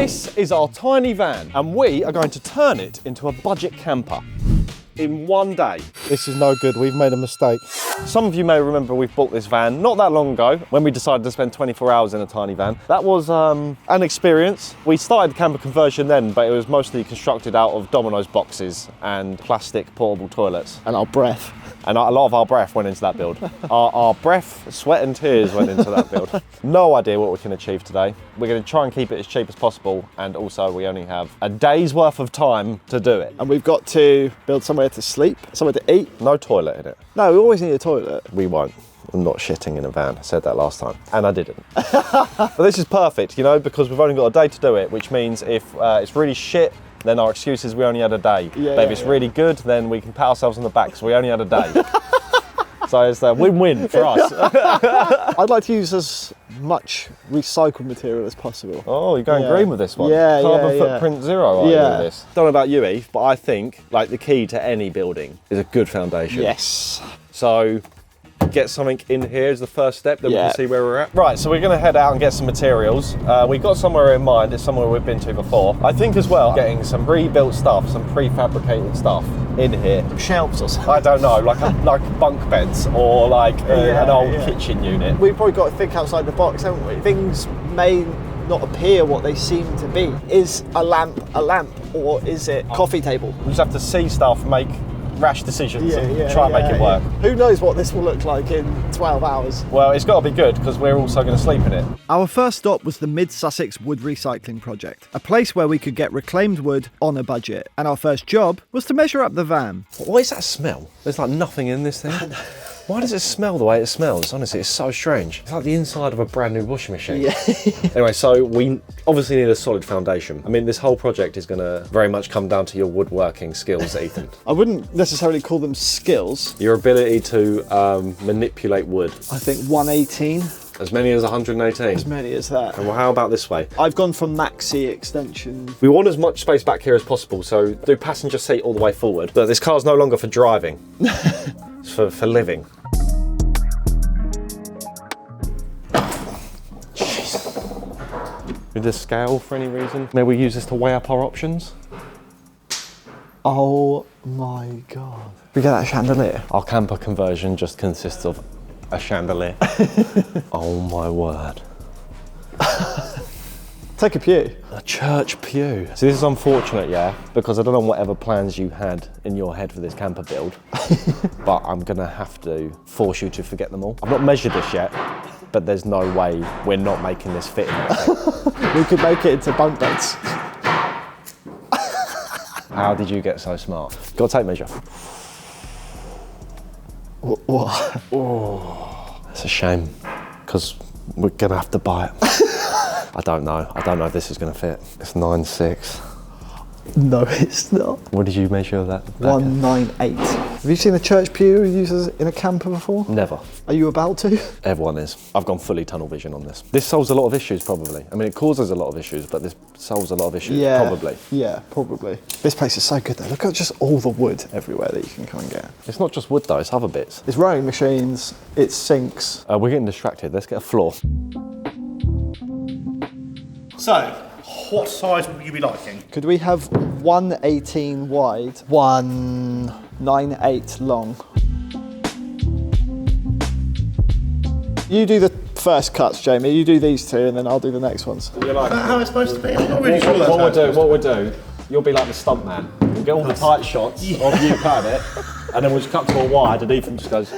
This is our tiny van and we are going to turn it into a budget camper in one day. This is no good, we've made a mistake. Some of you may remember we've bought this van not that long ago when we decided to spend 24 hours in a tiny van. That was an experience. We started camper conversion then, but it was mostly constructed out of Domino's boxes and plastic portable toilets. And our breath. And a lot of our breath went into that build. our breath, sweat and tears went into that build. No idea what we can achieve today. We're going to try and keep it as cheap as possible, and also we only have a day's worth of time to do it. And we've got to build somewhere to sleep, somewhere to eat. No toilet in it. No, we always need a toilet. We won't. I'm not shitting in a van. I said that last time, and I didn't. But this is perfect, you know, because we've only got a day to do it, which means if it's really shit, then our excuse is we only had a day. But if it's really good, then we can pat ourselves on the back, so we only had a day. So it's a win-win for us. I'd like to use as much recycled material as possible. Oh, you're going green with this one. Yeah, Carbon footprint zero, are you with this? Don't know about you, Eve, but I think like the key to any building is a good foundation. Yes. So get something in here as the first step, then we can see where we're at. Right, so we're gonna head out and get some materials. We've got somewhere in mind, it's somewhere we've been to before. I think as well, getting some pre-built stuff, some prefabricated stuff in here. Shelves or something. I don't know, like bunk beds or like an old kitchen unit. We've probably got to think outside the box, haven't we? Things may not appear what they seem to be. Is a lamp, or is it coffee table? We just have to see stuff, make rash decisions and try and make it work. Who knows what this will look like in 12 hours? Well, it's got to be good because we're also going to sleep in it. Our first stop was the Mid-Sussex Wood Recycling Project, a place where we could get reclaimed wood on a budget. And our first job was to measure up the van. What is that smell? There's like nothing in this thing. Why does it smell the way it smells? Honestly, it's so strange. It's like the inside of a brand new washing machine. Yeah. Anyway, so we obviously need a solid foundation. I mean, this whole project is going to very much come down to your woodworking skills, Ethan. I wouldn't necessarily call them skills. Your ability to manipulate wood. I think 118. As many as 118? As many as that. And well, how about this way? I've gone for maxi extension. We want as much space back here as possible, so do passenger seat all the way forward. But this car's no longer for driving. It's for living. Jeez. Need this scale for any reason? Maybe we use this to weigh up our options? Oh my God. We get that chandelier. Our camper conversion just consists of a chandelier. Oh my word. Take a pew. A church pew. So this is unfortunate, yeah, because I don't know whatever plans you had in your head for this camper build, but I'm gonna have to force you to forget them all. I've not measured this yet, but there's no way we're not making this fit in there. We could make it into bunk beds. How did you get so smart? Got a tape measure. What? Oh, that's a shame, because we're gonna have to buy it. I don't know if this is gonna fit. It's 9.6. No, it's not. What did you measure that? 198. Have you seen a church pew used in a camper before? Never. Are you about to? Everyone is. I've gone fully tunnel vision on this. This solves a lot of issues, probably. I mean, it causes a lot of issues, but this solves a lot of issues, probably. Yeah, probably. This place is so good though. Look at just all the wood everywhere that you can come and get. It's not just wood though, it's other bits. It's rowing machines, it's sinks. We're getting distracted. Let's get a floor. So, what size would you be liking? Could we have 118 wide, 198 long? You do the first cuts, Jamie. You do these two, and then I'll do the next ones. Is that how it's supposed to be? I'm not really sure that's What we'll do, you'll be like the stunt man. We'll get all the tight shots of you cutting it, and then we'll just cut to a wide, and Ethan just goes,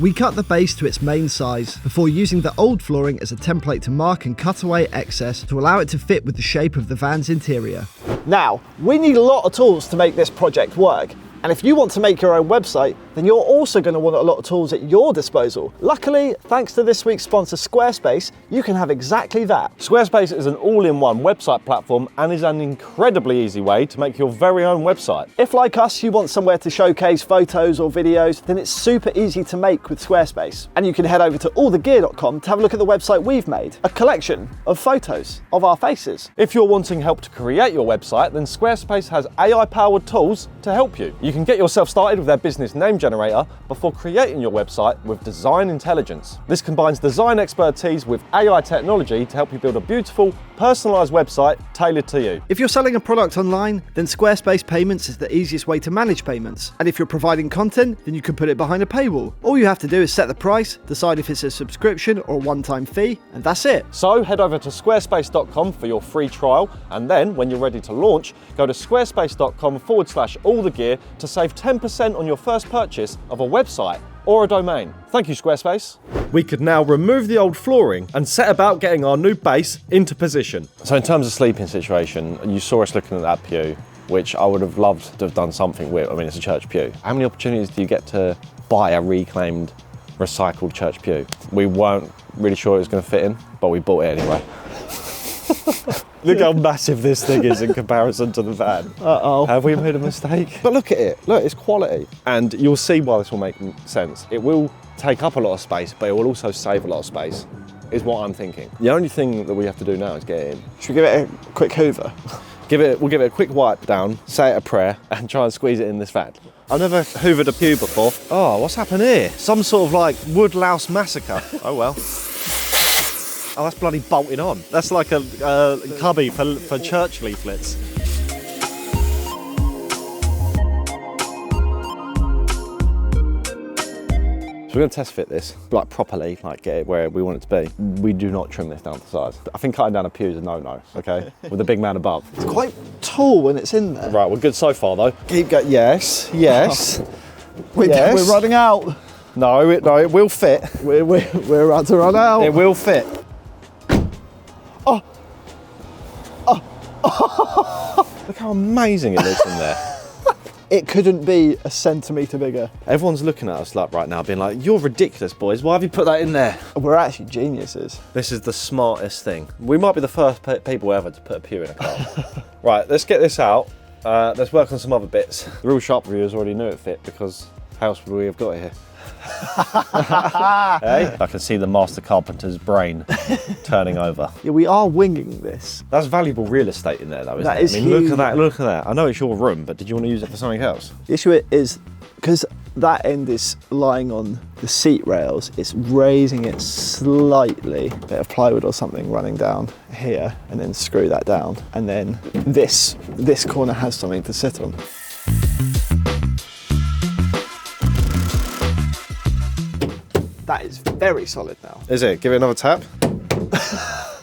We cut the base to its main size before using the old flooring as a template to mark and cut away excess to allow it to fit with the shape of the van's interior. Now, we need a lot of tools to make this project work. And if you want to make your own website, then you're also going to want a lot of tools at your disposal. Luckily, thanks to this week's sponsor, Squarespace, you can have exactly that. Squarespace is an all-in-one website platform and is an incredibly easy way to make your very own website. If, like us, you want somewhere to showcase photos or videos, then it's super easy to make with Squarespace. And you can head over to allthegear.com to have a look at the website we've made, a collection of photos of our faces. If you're wanting help to create your website, then Squarespace has AI-powered tools to help you. You can get yourself started with their business name generator before creating your website with design intelligence. This combines design expertise with AI technology to help you build a beautiful, Personalised website tailored to you. If you're selling a product online, then Squarespace Payments is the easiest way to manage payments. And if you're providing content, then you can put it behind a paywall. All you have to do is set the price, decide if it's a subscription or a one-time fee, and that's it. So head over to squarespace.com for your free trial, and then when you're ready to launch, go to squarespace.com/allthegear to save 10% on your first purchase of a website or a domain. Thank you, Squarespace. We could now remove the old flooring and set about getting our new base into position. So in terms of sleeping situation, you saw us looking at that pew, which I would have loved to have done something with. I mean, it's a church pew. How many opportunities do you get to buy a reclaimed, recycled church pew? We weren't really sure it was going to fit in, but we bought it anyway. Look how massive this thing is in comparison to the van. Uh-oh. Have we made a mistake? But look at it. Look, it's quality. And you'll see why this will make sense. It will take up a lot of space, but it will also save a lot of space, is what I'm thinking. The only thing that we have to do now is get it in. Should we give it a quick hoover? We'll give it a quick wipe down, say it a prayer, and try and squeeze it in this van. I've never hoovered a pew before. Oh, what's happened here? Some sort of like woodlouse massacre. Oh well. Oh, that's bloody bolted on. That's like a cubby for church leaflets. So we're going to test fit this, like properly, like get it where we want it to be. We do not trim this down to size. I think cutting down a pew is a no-no, okay? With the big man above. It's quite tall when it's in there. Right, we're good so far though. Keep going. Yes, yes. We're running out. No, it will fit. We're about to run out. It will fit. Look how amazing it looks in there. It couldn't be a centimetre bigger. Everyone's looking at us like right now being like, you're ridiculous, boys. Why have you put that in there? We're actually geniuses. This is the smartest thing. We might be the first people ever to put a pew in a car. Right, let's get this out. Let's work on some other bits. The real sharp viewers already knew it fit because how else would we have got it here? Hey? I can see the master carpenter's brain turning over. Yeah, we are winging this. That's valuable real estate in there though, isn't That it? is I mean, look huge. at that, look at that. I know it's your room, but did you want to use it for something else? The issue is, because that end is lying on the seat rails, it's raising it slightly. A bit of plywood or something running down here, and then screw that down. And then this corner has something to sit on. That is very solid now. Is it? Give it another tap.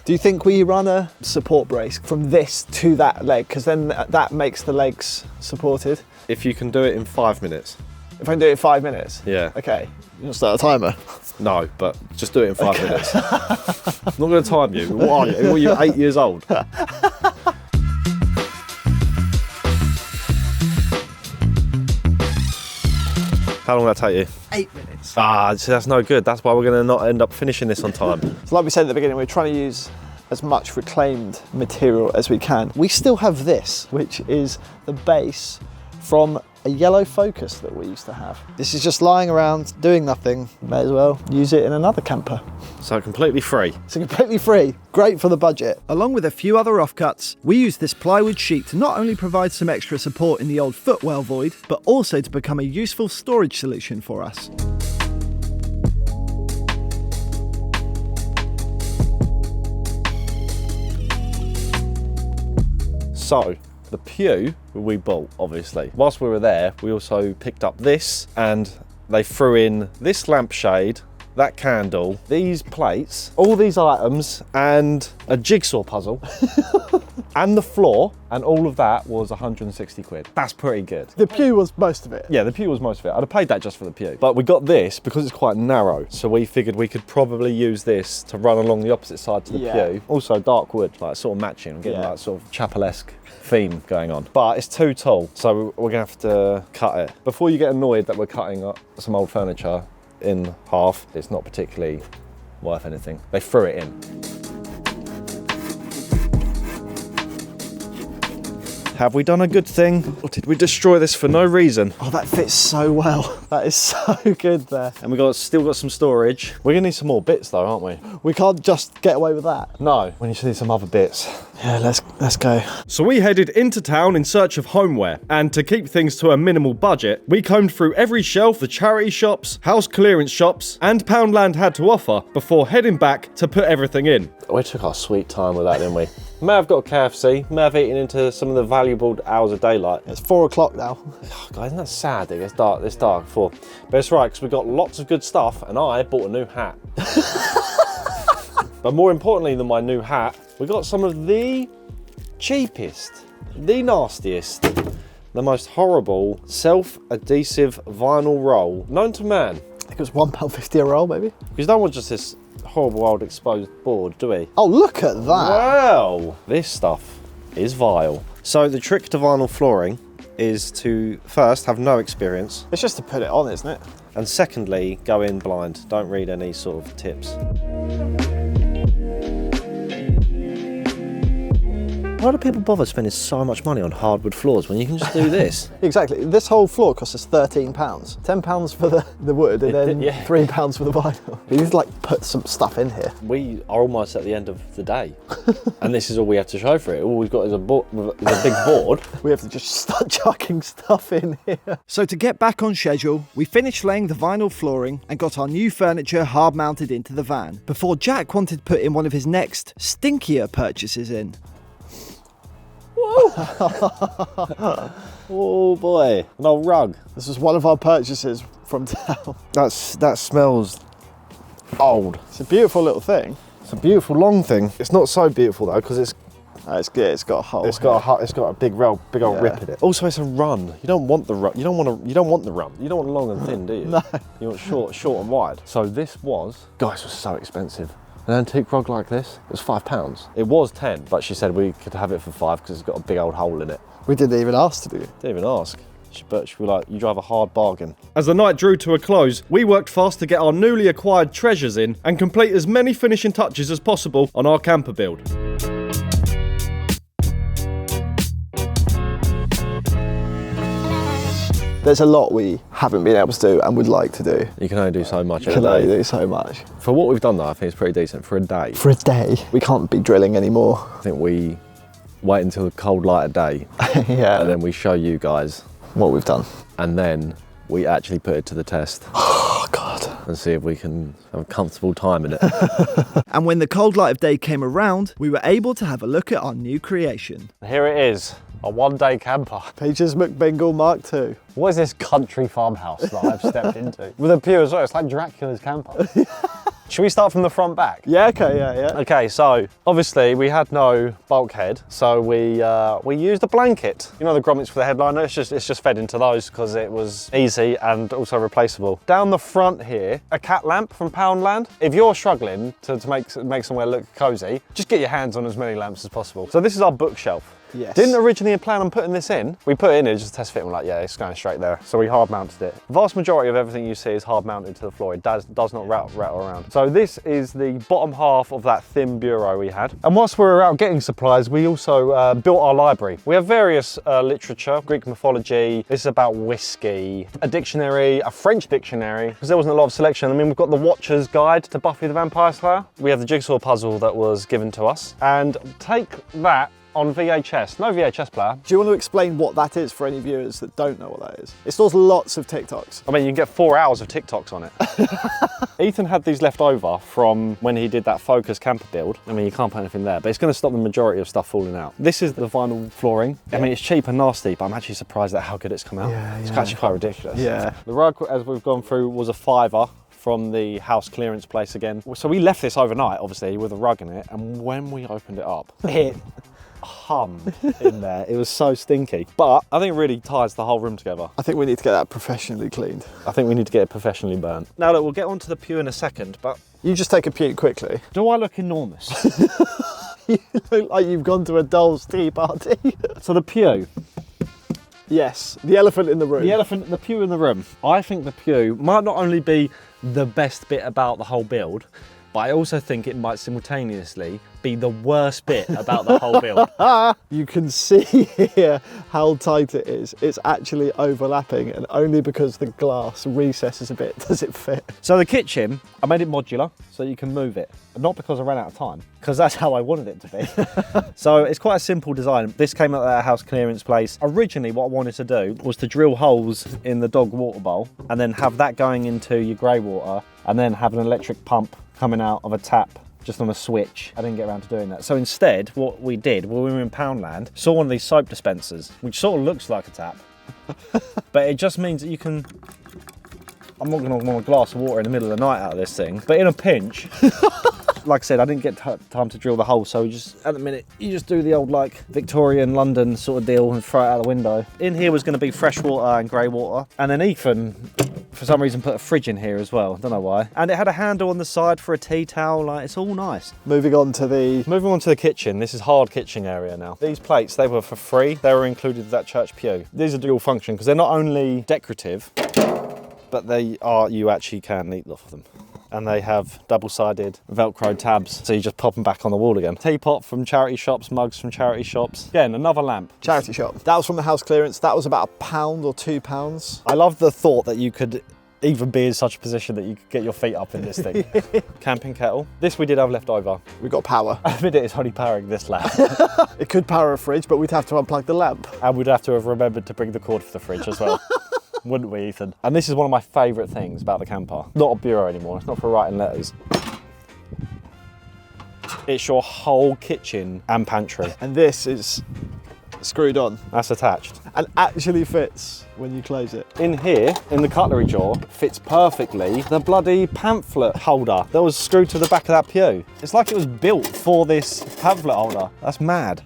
Do you think we run a support brace from this to that leg? Because then that makes the legs supported. If you can do it in 5 minutes. If I can do it in 5 minutes? Yeah. Okay. You want to start a timer? No, but just do it in 5 minutes. I'm not going to time you. What are you? What are you, 8 years old? How long will that take you? 8 minutes. Ah, so that's no good. That's why we're going to not end up finishing this on time. So like we said at the beginning, we're trying to use as much reclaimed material as we can. We still have this, which is the base from a yellow Focus that we used to have. This is just lying around doing nothing. May as well use it in another camper. So completely free. So completely free, great for the budget. Along with a few other offcuts, we use this plywood sheet to not only provide some extra support in the old footwell void, but also to become a useful storage solution for us. So, the pew we bought, obviously. Whilst we were there, we also picked up this, and they threw in this lampshade, that candle, these plates, all these items, and a jigsaw puzzle, and the floor, and all of that was 160 quid. That's pretty good. The pew was most of it. Yeah, the pew was most of it. I'd have paid that just for the pew. But we got this because it's quite narrow, so we figured we could probably use this to run along the opposite side to the pew. Also dark wood, like sort of matching, getting like sort of chapel-esque theme going on. But it's too tall, so we're gonna have to cut it. Before you get annoyed that we're cutting up some old furniture in half, it's not particularly worth anything. They threw it in. Have we done a good thing? Or did we destroy this for no reason? Oh, that fits so well. That is so good there. And we still got some storage. We're gonna need some more bits though, aren't we? We can't just get away with that. No, we need to need some other bits. Yeah, let's go. So we headed into town in search of homeware, and to keep things to a minimal budget, we combed through every shelf the charity shops, house clearance shops, and Poundland had to offer before heading back to put everything in. We took our sweet time with that, didn't we? May have got a KFC, may have eaten into some of the valuable hours of daylight. It's 4 o'clock now. Oh, guys, isn't that sad that it gets dark this dark before? But it's right, because we got lots of good stuff, and I bought a new hat. But more importantly than my new hat, we got some of the cheapest, the nastiest, the most horrible self-adhesive vinyl roll known to man. I think it was £1.50 a roll, maybe. Because you don't want just this horrible old exposed board, do we? Oh, look at that. Wow, this stuff is vile. So the trick to vinyl flooring is to first have no experience, It's just to put it on, isn't it? and secondly, go in blind. Don't read any sort of tips. Why do people bother spending so much money on hardwood floors when you can just do this? Exactly. This whole floor cost us £13. £10 for the wood and then Yeah. £3 for the vinyl. We need to like put some stuff in here. We are almost at the end of the day, and this is all we have to show for it. All we've got is a big board. We have to just start chucking stuff in here. So to get back on schedule, we finished laying the vinyl flooring and got our new furniture hard mounted into the van before Jack wanted to put in one of his next stinkier purchases in. Oh boy, an old rug. This was one of our purchases from town. That smells old. It's a beautiful little thing. It's a beautiful long thing. It's not so beautiful though, because it's good. It's got a hole. got a big old Yeah. rip in it. Also, it's a run. You don't want the run. You don't want the run. You don't want long and thin, do you? No. You want short and wide. So this was so expensive. An antique rug like this, it was £5. It was 10, but she said we could have it for 5 because it's got a big old hole in it. We didn't even ask to do it. Didn't even ask. But she'd be like, you drive a hard bargain. As the night drew to a close, we worked fast to get our newly acquired treasures in and complete as many finishing touches as possible on our camper build. There's a lot we haven't been able to do and would like to do. You can only do so much Can only do so much. For what we've done though, I think it's pretty decent for a day. For a day, we can't be drilling anymore. I think we wait until the cold light of day Yeah. and then we show you guys, What we've done. and then we actually put it to the test Oh God. and see if we can have a comfortable time in it. And when the cold light of day came around, we were able to have a look at our new creation. Here it is, a one-day camper. Peaches McBingle Mark II. What is this country farmhouse that I've stepped into? With a pew as well, it's like Dracula's camper. Should we start from the front back? Yeah, okay, yeah. Okay, so obviously we had no bulkhead, so we used a blanket. You know the grommets for the headliner? It's just fed into those because it was easy and also replaceable. Down the front here, a cat lamp from Poundland. If you're struggling to make somewhere look cozy, just get your hands on as many lamps as possible. So this is our bookshelf. Yes. Didn't originally plan on putting this in. We put it in, it just test fit, and we're like, yeah, it's going straight there. So we hard mounted it. The vast majority of everything you see is hard mounted to the floor. It does not rattle around. So this is the bottom half of that thin bureau we had. And whilst we were out getting supplies, we also built our library. We have various literature, Greek mythology. This is about whiskey, a dictionary, a French dictionary, because there wasn't a lot of selection. I mean, we've got the Watcher's Guide to Buffy the Vampire Slayer. We have the jigsaw puzzle that was given to us. And take that on VHS, no VHS player. Do you want to explain what that is for any viewers that don't know what that is? It stores lots of TikToks. I mean, you can get 4 hours of TikToks on it. Ethan had these left over from when he did that Focus camper build. I mean, you can't put anything there, but it's going to stop the majority of stuff falling out. This is the vinyl flooring. I mean, it's cheap and nasty, but I'm actually surprised at how good it's come out. It's actually quite ridiculous. Yeah. The rug, as we've gone through, was a £5 from the house clearance place again. So we left this overnight, obviously, with a rug in it, and when we opened it up, it hummed in there. It was so stinky. But I think it really ties the whole room together. I think we need to get that professionally cleaned. I think we need to get it professionally burnt. Now look, we'll get onto the pew in a second, but You just take a puke quickly. do I look enormous? You look like you've gone to a doll's tea party. So the pew, Yes, the elephant in the room. the pew in the room. I think the pew might not only be the best bit about the whole build, but I also think it might simultaneously be the worst bit about the whole build. You can see here how tight it is. It's actually overlapping, and only because the glass recesses a bit does it fit. So the kitchen, I made it modular so you can move it. Not because I ran out of time, because that's how I wanted it to be. So it's quite a simple design. This came out of our house clearance place. Originally what I wanted to do was to drill holes in the dog water bowl and then have that going into your grey water and then have an electric pump coming out of a tap just on a switch. I didn't get around to doing that. So instead, what we did when we were in Poundland, saw one of these soap dispensers, which sort of looks like a tap, but it just means that you can, I'm not gonna want a glass of water in the middle of the night out of this thing, but in a pinch, like I said, I didn't get time to drill the hole, so just at the minute, you just do the old like Victorian London sort of deal and throw it out the window. In here was gonna be fresh water and grey water, and then Ethan, for some reason, put a fridge in here as well. Don't know why. And it had a handle on the side for a tea towel. Like, it's all nice. Moving on to the kitchen. This is hard kitchen area now. These plates, they were for free. They were included with that church pew. These are dual function because they're not only decorative, but you actually can eat off of them. And they have double-sided Velcro tabs, so you just pop them back on the wall again. Teapot from charity shops, mugs from charity shops. Again, another lamp. charity shop. That was from the house clearance. That was about £1 or £2. I love the thought that you could even be in such a position that you could get your feet up in this thing. Camping kettle. This we did have left over. We got power. I admit it's only powering this lamp. It could power a fridge, but we'd have to unplug the lamp. And we'd have to have remembered to bring the cord for the fridge as well. Wouldn't we, Ethan? And this is one of my favourite things about the camper. Not a bureau anymore, it's not for writing letters. It's your whole kitchen and pantry. And this is screwed on. That's attached. And actually fits when you close it. In here, in the cutlery drawer, fits perfectly the bloody pamphlet holder that was screwed to the back of that pew. It's like it was built for this pamphlet holder. That's mad.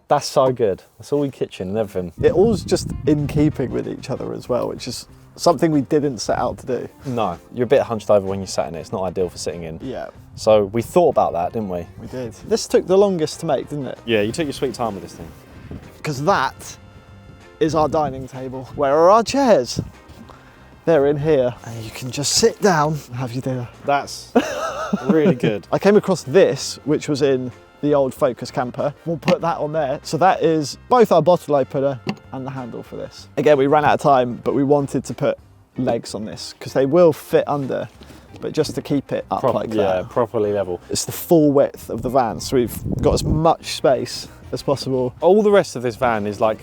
That's so good. That's all in kitchen and everything. It all's just in keeping with each other as well, which is something we didn't set out to do. No, you're a bit hunched over when you sat in it. It's not ideal for sitting in. Yeah. So we thought about that, didn't we? We did. This took the longest to make, didn't it? Yeah, you took your sweet time with this thing. Because that is our dining table. Where are our chairs? They're in here. And you can just sit down and have your dinner. That's really good. I came across this, which was in the old Focus camper. We'll put that on there. So that is both our bottle opener and the handle for this. Again, we ran out of time, but we wanted to put legs on this because they will fit under, but just to keep it up like that. Yeah, properly level. It's the full width of the van, so we've got as much space as possible. All the rest of this van is like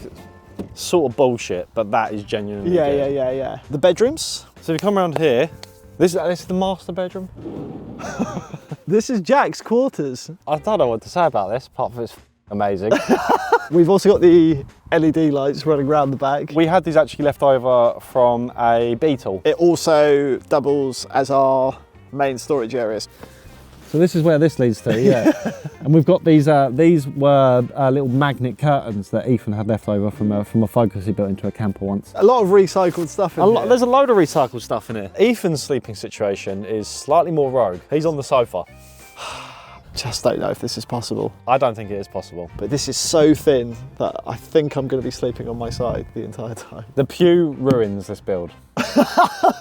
sort of bullshit, but that is genuinely good. Yeah. The bedrooms. So if you come around here, this is the master bedroom. This is Jack's quarters. I don't know what to say about this, apart from it's amazing. We've also got the LED lights running around the back. We had these actually left over from a Beetle. It also doubles as our main storage areas. So this is where this leads to, yeah. And we've got these were little magnet curtains that Ethan had left over from a Focus he built into a camper once. A lot of recycled stuff in here. There's a load of recycled stuff in here. Ethan's sleeping situation is slightly more rogue. He's on the sofa. Just don't know if this is possible. I don't think it is possible. But this is so thin that I think I'm going to be sleeping on my side the entire time. The pew ruins this build.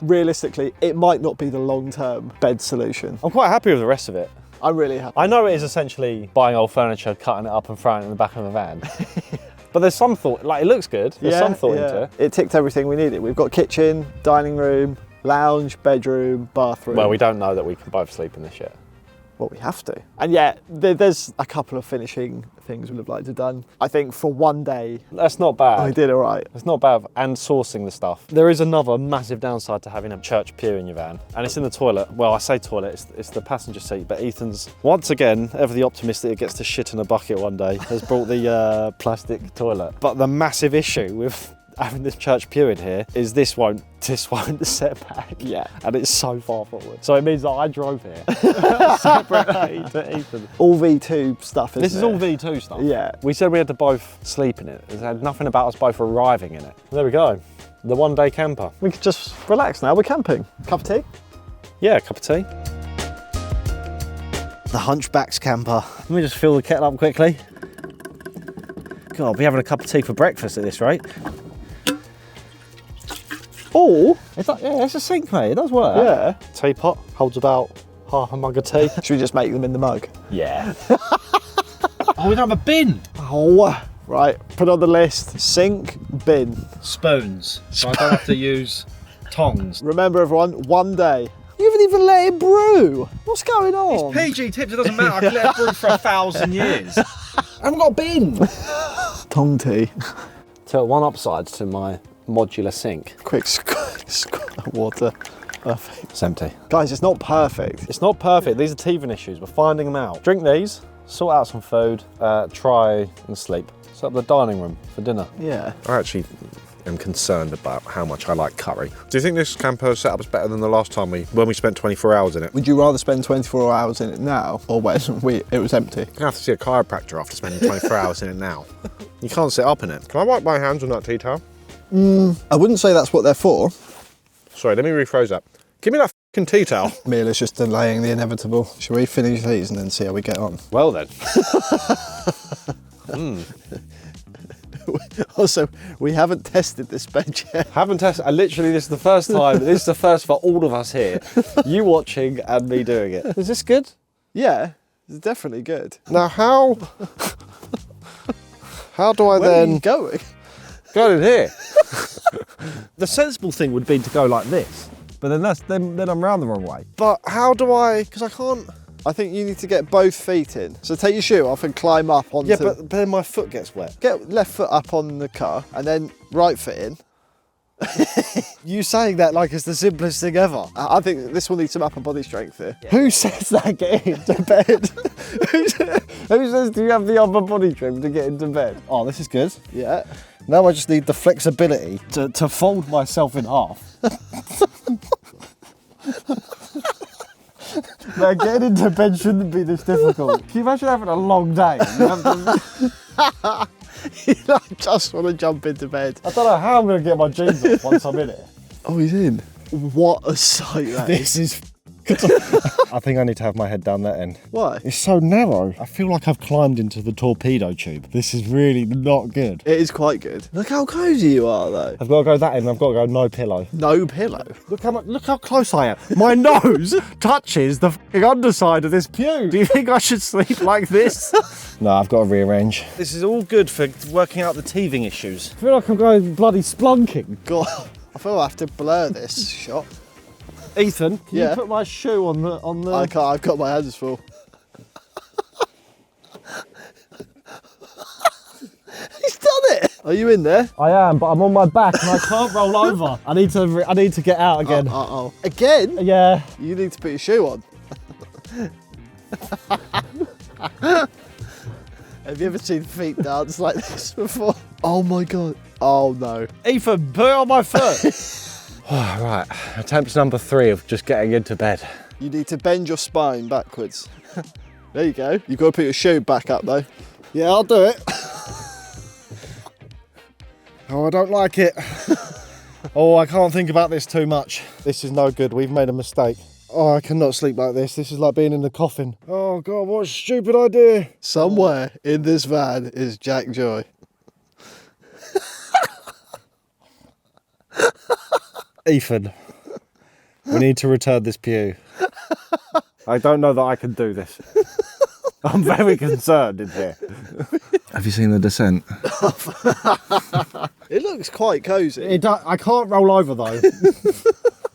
Realistically, it might not be the long-term bed solution. I'm quite happy with the rest of it. I'm really happy. I know it is essentially buying old furniture, cutting it up and throwing it in the back of a van. But there's some thought, like it looks good, there's some thought into it. It ticked everything we needed. We've got kitchen, dining room, lounge, bedroom, bathroom. Well, we don't know that we can both sleep in this yet. Well, we have to. And yet, there's a couple of finishing things we'd have liked to have done. I think for one day, that's not bad. I did all right. It's not bad, and sourcing the stuff. There is another massive downside to having a church pew in your van, and it's in the toilet. Well, I say toilet, it's the passenger seat, but Ethan's, once again, ever the optimist that he gets to shit in a bucket one day, has brought the plastic toilet. But the massive issue with having this church pew in here is this won't set back. Yeah. And it's so far forward. So it means that I drove here separately to Ethan. All V2 stuff, This is all V2 stuff. Yeah. We said we had to both sleep in it. It had nothing about us both arriving in it. There we go. The one-day camper. We could just relax now. We're camping. Cup of tea? Yeah, a cup of tea. The Hunchback's camper. Let me just fill the kettle up quickly. God, I'll be having a cup of tea for breakfast at this rate. Oh, It's like, yeah, it's a sink, mate. It does work. yeah. Teapot holds about half a mug of tea. Should we just make them in the mug? Yeah. Oh, we don't have a bin. Oh, right. Put on the list. Sink, bin. Spoons. So I don't have to use tongs. Remember, everyone, one day. You haven't even let it brew. What's going on? PG tips, it doesn't matter. I can let it brew for 1,000 years. I haven't got a bin. Tong tea. So one upside to my modular sink. Quick squirt of water. Perfect. It's empty. Guys, it's not perfect. It's not perfect. These are teething issues. We're finding them out. Drink these, sort out some food, try and sleep. Set up the dining room for dinner. Yeah. I actually am concerned about how much I like curry. Do you think this camper setup is better than the last time when we spent 24 hours in it? Would you rather spend 24 hours in it now or when it was empty? I have to see a chiropractor after spending 24 hours in it now. You can't sit up in it. Can I wipe my hands on that tea towel? I wouldn't say that's what they're for. Sorry, let me rephrase that. Give me that f***ing tea towel. Meal is just delaying the inevitable. Shall we finish these and then see how we get on? Well then. Also, we haven't tested this bench yet. Haven't tested. Literally, this is the first time. This is the first for all of us here. You watching and me doing it. Is this good? Yeah, it's definitely good. Now how do I Where are then you going? Go in here. The sensible thing would be to go like this, but then I'm round the wrong way. But how do I, because I can't. I think you need to get both feet in. So take your shoe off and climb up onto... Yeah, but then my foot gets wet. Get left foot up on the car and then right foot in. You saying that like it's the simplest thing ever. I think this will need some upper body strength here. Who says that getting into bed? Who says do you have the upper body trim to get into bed? Oh, this is good. Yeah. Now I just need the flexibility. To fold myself in half. Now getting into bed shouldn't be this difficult. Can you imagine having a long day? You have to- I just want to jump into bed. I don't know how I'm going to get my jeans off once I'm in it. Oh, he's in. What a sight that is. This is... I think I need to have my head down that end. Why? It's so narrow. I feel like I've climbed into the torpedo tube. This is really not good. It is quite good. Look how cosy you are, though. I've got to go that end, I've got to go no pillow. No pillow. Look how close I am. My nose touches the f***ing underside of this pew. Do you think I should sleep like this? No, I've got to rearrange. This is all good for working out the teething issues. I feel like I'm going bloody splunking. God, I feel I have to blur this shot. Ethan, can Yeah. you put my shoe on the... I can't, I've got my hands full. He's done it! Are you in there? I am, but I'm on my back and I can't roll over. I need to get out again. Uh-oh. Again? Yeah. You need to put your shoe on. Have you ever seen feet dance like this before? Oh my God. Oh no. Ethan, put it on my foot. Right, attempt number 3 of just getting into bed. You need to bend your spine backwards. There you go. You've got to put your shoe back up though. Yeah, I'll do it. Oh, I don't like it. Oh, I can't think about this too much. This is no good. We've made a mistake. Oh, I cannot sleep like this. This is like being in the coffin. Oh, God, what a stupid idea. Somewhere in this van is Jack Joy. Ethan, we need to return this pew. I don't know that I can do this. I'm very concerned in here. Have you seen The Descent? It looks quite cosy. I can't roll over though.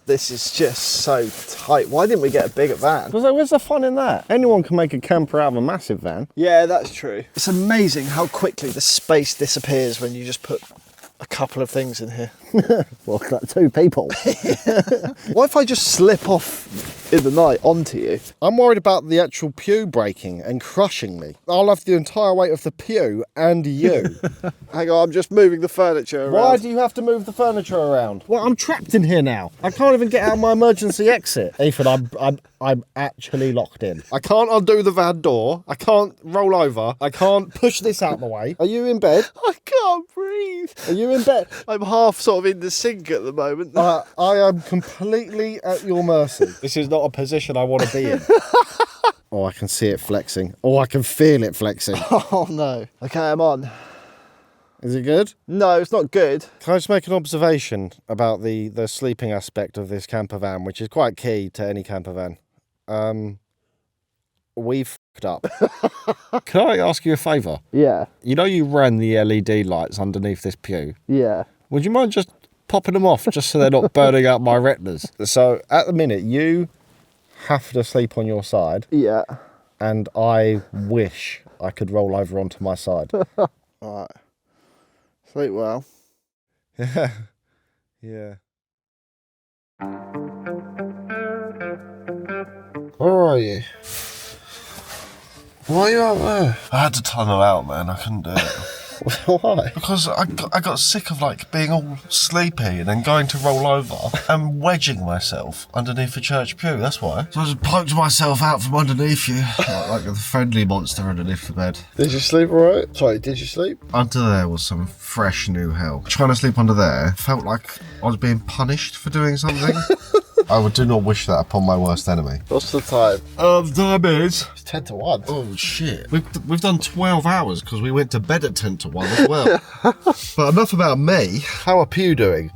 This is just so tight. Why didn't we get a bigger van? Where's the fun in that? Anyone can make a camper out of a massive van. Yeah, that's true. It's amazing how quickly the space disappears when you just put a couple of things in here. Well, like 2 people. What if I just slip off in the night onto you? I'm worried about the actual pew breaking and crushing me. I'll have the entire weight of the pew and you. Hang on, I'm just moving the furniture around. Why do you have to move the furniture around? Well, I'm trapped in here now. I can't even get out my emergency exit. Ethan, I'm actually locked in. I can't undo the van door. I can't roll over. I can't push this out the way. Are you in bed? I can't breathe. Are you in bed? I'm half sort of in the sink at the moment. I am completely at your mercy. This is not a position I want to be in. Oh, I can see it flexing. Oh, I can feel it flexing. Oh no. Okay, I'm on. Is it good? No, it's not good. Can I just make an observation about the sleeping aspect of this camper van, which is quite key to any camper van? We've f***ed up. Can I ask you a favour? Yeah, You know you ran the LED lights underneath this pew. yeah. Would you mind just popping them off just so they're not burning out my retinas? So at the minute, you have to sleep on your side, Yeah. and I wish I could roll over onto my side. Alright. Sleep well. Yeah. Yeah. Where are you? Why are you out there? I had to tunnel out, man. I couldn't do it. Why? Because I got sick of like being all sleepy and then going to roll over and wedging myself underneath the church pew. That's why. So I just poked myself out from underneath you, like a friendly monster underneath the bed. Did you sleep alright? Sorry, did you sleep? Under there was some fresh new hell. Trying to sleep under there felt like I was being punished for doing something. I do not wish that upon my worst enemy. What's the time? The time is... It's 10 to 1. Oh shit. We've done 12 hours because we went to bed at 10 to 1 as well. But enough about me. How are Pew doing?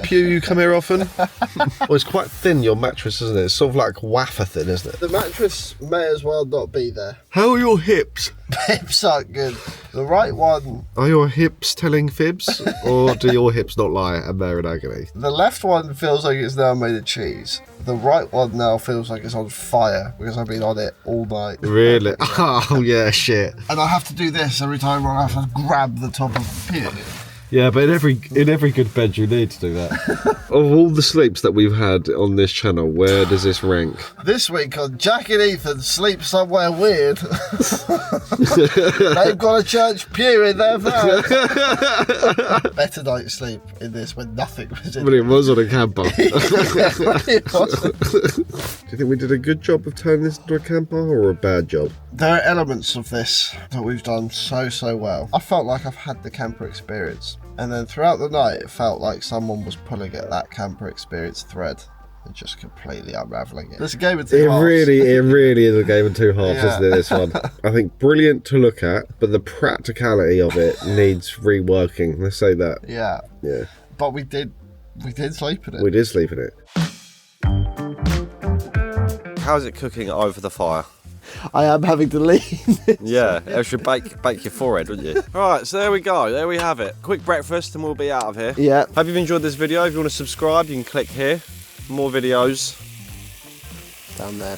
Pew, you come here often? Well, it's quite thin, your mattress, isn't it? It's sort of like wafer thin, isn't it? The mattress may as well not be there. How are your hips? Hips aren't good. The right one, Are your hips telling fibs? Or do your hips not lie and they're in agony? the left one feels like it's now made of cheese. The right one now feels like it's on fire because I've been on it all night. Really? Oh, yeah, shit. And I have to do this every time I have to grab the top of the pew. Yeah, but in every good bed you need to do that. Of all the sleeps that we've had on this channel, where does this rank? This week on Jack and Ethan Sleep Somewhere Weird. They've got a church pew in their van. Better night's sleep in this when nothing was in But it. it was on a camper. It wasn't. Do you think we did a good job of turning this into a camper or a bad job? There are elements of this that we've done so well. I felt like I've had the camper experience. And then throughout the night, it felt like someone was pulling at that camper experience thread and just completely unraveling it. It's a game of two halves. It really is a game of two halves, Yeah. isn't it, this one? I think brilliant to look at, but the practicality of it needs reworking. Let's say that. Yeah. Yeah. But we did sleep in it. We did sleep in it. How's it cooking over the fire? I am having to lean. Yeah, it should bake your forehead, wouldn't you? Alright, so there we go, there we have it. Quick breakfast and we'll be out of here. Yeah. Hope you've enjoyed this video. If you want to subscribe, you can click here. More videos. Down there.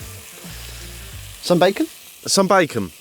Some bacon? Some bacon.